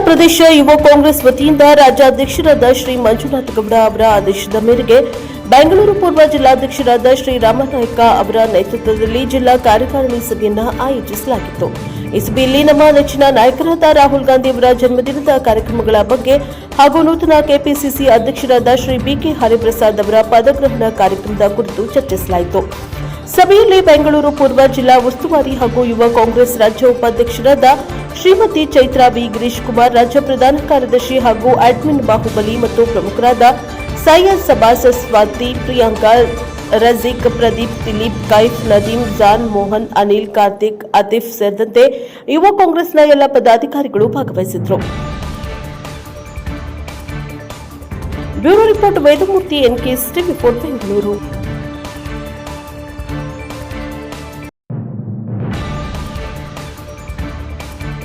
ಪ್ರದೇಶ ಯುವ ಕಾಂಗ್ರೆಸ್ ವತಿಯಿಂದ ರಾಜ್ಯಾಧ್ಯಕ್ಷರಾದ ಶ್ರೀ ಮಂಜುನಾಥ ಗೌಡ ಅವರ ಆದೇಶದ ಮೇರೆಗೆ ಬೆಂಗಳೂರು ಪೂರ್ವ ಜಿಲ್ಲಾಧ್ಯಕ್ಷರಾದ ಶ್ರೀ ರಾಮನಾಯ್ಕ ಅವರ ನೇತೃತ್ವದಲ್ಲಿ ಜಿಲ್ಲಾ ಕಾರ್ಯಕಾರಿಣಿ ಸಭೆಯನ್ನು ಆಯೋಜಿಸಲಾಗಿತ್ತು. ಈ ಸಭೆಯಲ್ಲಿ ನಮ್ಮ ನೆಚ್ಚಿನ ನಾಯಕರಾದ ರಾಹುಲ್ ಗಾಂಧಿ ಅವರ ಜನ್ಮದಿನದ ಕಾರ್ಯಕ್ರಮಗಳ ಬಗ್ಗೆ ಹಾಗೂ ನೂತನ ಕೆಪಿಸಿಸಿ ಅಧ್ಯಕ್ಷರಾದ ಶ್ರೀ ಬಿಕೆ ಹರಿಪ್ರಸಾದ್ ಅವರ ಪದಗ್ರಹಣ ಕಾರ್ಯಕ್ರಮದ ಕುರಿತು ಚರ್ಚಿಸಲಾಯಿತು. ಸಭೆಯಲ್ಲಿ ಬೆಂಗಳೂರು ಪೂರ್ವ ಜಿಲ್ಲಾ ಉಸ್ತುವಾರಿ ಹಾಗೂ ಯುವ ಕಾಂಗ್ರೆಸ್ ರಾಜ್ಯ ಉಪಾಧ್ಯಕ್ಷರಾದ ಶ್ರೀಮತಿ ಚೈತ್ರಾ ವಿ ಗಿರೀಶ್ ಕುಮಾರ್, ರಾಜ್ಯ ಪ್ರಧಾನ ಕಾರ್ಯದರ್ಶಿ ಹಾಗೂ ಅಡ್ಮಿನ್ ಬಾಹುಬಲಿ ಮತ್ತು ಪ್ರಮುಖರಾದ ಸೈಯದ್ ಸಬಾಸ್, ಸ್ವಾತಿ, ಪ್ರಿಯಾಂಕಾ, ರಜೀಕ್, ಪ್ರದೀಪ್, ದಿಲೀಪ್, ಕೈಫ್, ನದೀಂ, ಜಾನ್, ಮೋಹನ್, ಅನಿಲ್, ಕಾರ್ತಿಕ್, ಆತಿಫ್ ಸೇರಿದಂತೆ ಯುವ ಕಾಂಗ್ರೆಸ್ನ ಎಲ್ಲ ಪದಾಧಿಕಾರಿಗಳು ಭಾಗವಹಿಸಿದ್ದರು. Bureau report Vedamurthy, NK TV 4 Bengaluru.